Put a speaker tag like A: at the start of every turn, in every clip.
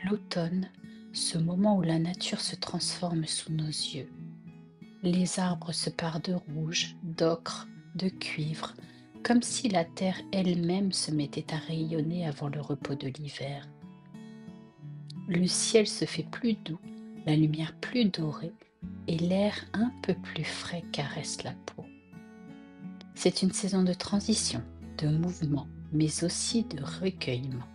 A: L'automne, ce moment où la nature se transforme sous nos yeux. Les arbres se parent de rouge, d'ocre, de cuivre, comme si la terre elle-même se mettait à rayonner avant le repos de l'hiver. Le ciel se fait plus doux, la lumière plus dorée et l'air un peu plus frais caresse la peau. C'est une saison de transition, de mouvement, mais aussi de recueillement.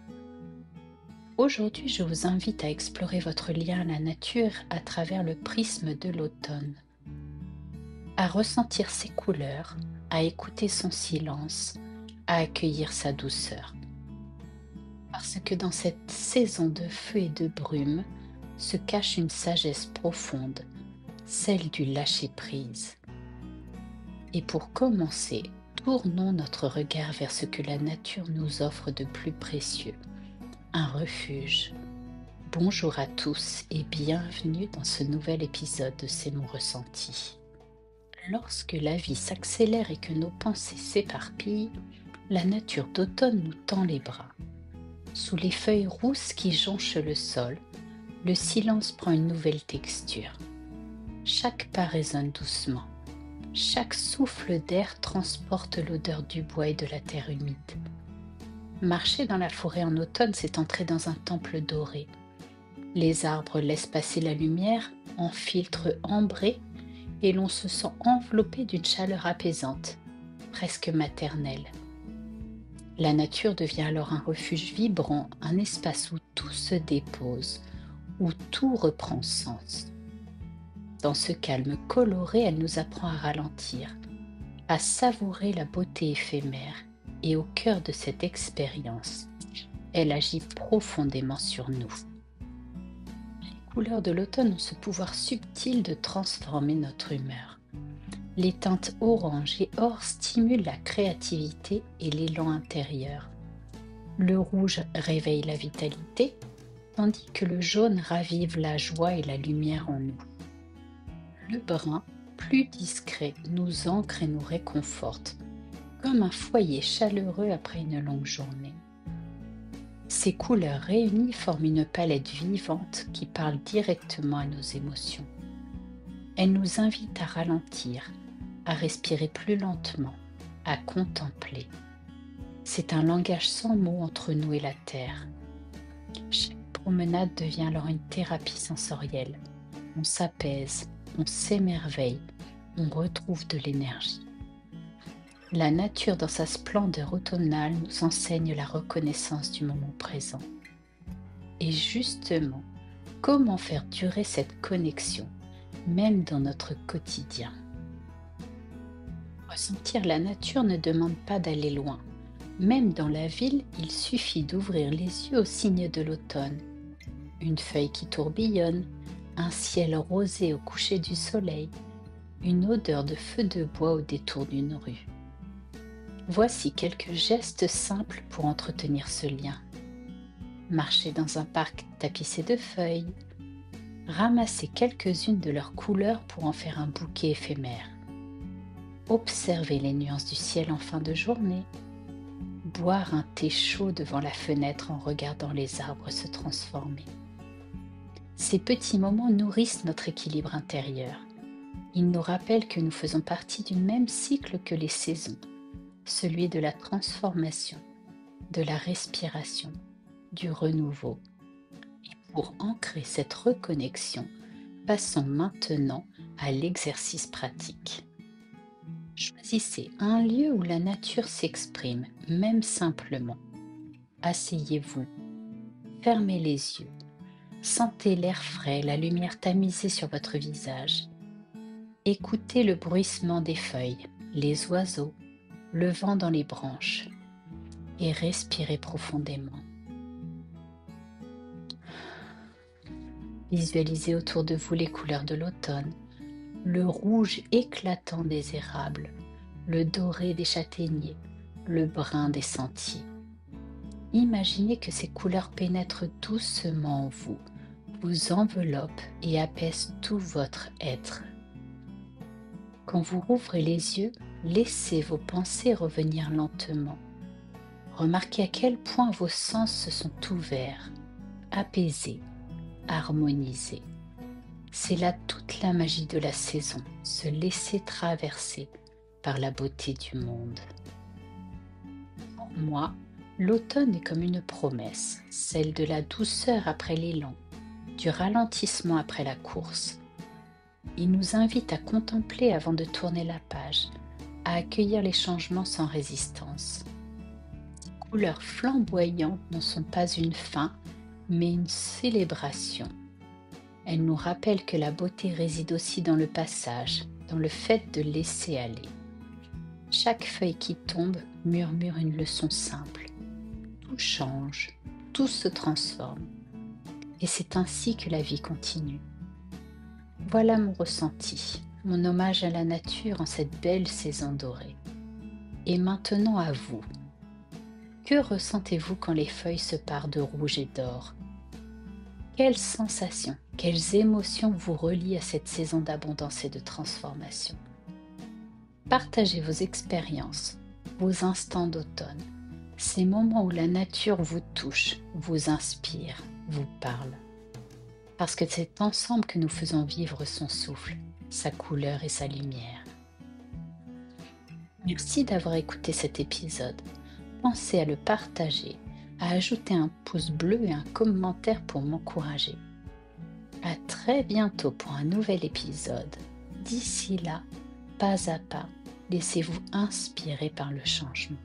A: Aujourd'hui, je vous invite à explorer votre lien à la nature à travers le prisme de l'automne, à ressentir ses couleurs, à écouter son silence, à accueillir sa douceur. Parce que dans cette saison de feu et de brume se cache une sagesse profonde, celle du lâcher-prise. Et pour commencer, tournons notre regard vers ce que la nature nous offre de plus précieux, un refuge. Bonjour à tous et bienvenue dans ce nouvel épisode de C'est mon ressenti. Lorsque la vie s'accélère et que nos pensées s'éparpillent, la nature d'automne nous tend les bras. Sous les feuilles rousses qui jonchent le sol, le silence prend une nouvelle texture. Chaque pas résonne doucement. Chaque souffle d'air transporte l'odeur du bois et de la terre humide. Marcher dans la forêt en automne, c'est entrer dans un temple doré. Les arbres laissent passer la lumière en filtre ambré et l'on se sent enveloppé d'une chaleur apaisante, presque maternelle. La nature devient alors un refuge vibrant, un espace où tout se dépose, où tout reprend sens. Dans ce calme coloré, elle nous apprend à ralentir, à savourer la beauté éphémère, et au cœur de cette expérience, elle agit profondément sur nous. Les couleurs de l'automne ont ce pouvoir subtil de transformer notre humeur. Les teintes orange et or stimulent la créativité et l'élan intérieur. Le rouge réveille la vitalité, tandis que le jaune ravive la joie et la lumière en nous. Le brun, plus discret, nous ancre et nous réconforte, comme un foyer chaleureux après une longue journée. Ces couleurs réunies forment une palette vivante qui parle directement à nos émotions. Elles nous invitent à ralentir, à respirer plus lentement, à contempler. C'est un langage sans mots entre nous et la terre. Chaque promenade devient alors une thérapie sensorielle. On s'apaise, on s'émerveille, on retrouve de l'énergie. La nature dans sa splendeur automnale nous enseigne la reconnaissance du moment présent. Et justement, comment faire durer cette connexion, même dans notre quotidien? Ressentir la nature ne demande pas d'aller loin. Même dans la ville, il suffit d'ouvrir les yeux aux signes de l'automne. Une feuille qui tourbillonne, un ciel rosé au coucher du soleil, une odeur de feu de bois au détour d'une rue. Voici quelques gestes simples pour entretenir ce lien. Marcher dans un parc tapissé de feuilles, ramasser quelques-unes de leurs couleurs pour en faire un bouquet éphémère, observer les nuances du ciel en fin de journée, boire un thé chaud devant la fenêtre en regardant les arbres se transformer. Ces petits moments nourrissent notre équilibre intérieur. Ils nous rappellent que nous faisons partie du même cycle que les saisons, celui de la transformation, de la respiration, du renouveau. Et pour ancrer cette reconnexion, passons maintenant à l'exercice pratique. Choisissez un lieu où la nature s'exprime, même simplement. Asseyez-vous, fermez les yeux, sentez l'air frais, la lumière tamisée sur votre visage. Écoutez le bruissement des feuilles, les oiseaux, le vent dans les branches, et respirez profondément. Visualisez autour de vous les couleurs de l'automne, le rouge éclatant des érables, le doré des châtaigniers, le brun des sentiers. Imaginez que ces couleurs pénètrent doucement en vous, vous enveloppent et apaisent tout votre être. Quand vous rouvrez les yeux, laissez vos pensées revenir lentement. Remarquez à quel point vos sens se sont ouverts, apaisé, harmonisé. C'est là toute la magie de la saison, se laisser traverser par la beauté du monde. Pour moi, l'automne est comme une promesse, celle de la douceur après l'élan, du ralentissement après la course. Il nous invite à contempler avant de tourner la page, à accueillir les changements sans résistance. Les couleurs flamboyantes ne sont pas une fin, mais une célébration. Elles nous rappellent que la beauté réside aussi dans le passage, dans le fait de laisser aller. Chaque feuille qui tombe murmure une leçon simple. Tout change, tout se transforme. Et c'est ainsi que la vie continue. Voilà mon ressenti, mon hommage à la nature en cette belle saison dorée. Et maintenant à vous. Que ressentez-vous quand les feuilles se parent de rouge et d'or? Quelles sensations, quelles émotions vous relient à cette saison d'abondance et de transformation? Partagez vos expériences, vos instants d'automne, ces moments où la nature vous touche, vous inspire, vous parle. Parce que c'est ensemble que nous faisons vivre son souffle, sa couleur et sa lumière. Merci d'avoir écouté cet épisode. Pensez à le partager, à ajouter un pouce bleu et un commentaire pour m'encourager. À très bientôt pour un nouvel épisode. D'ici là, pas à pas, laissez-vous inspirer par le changement.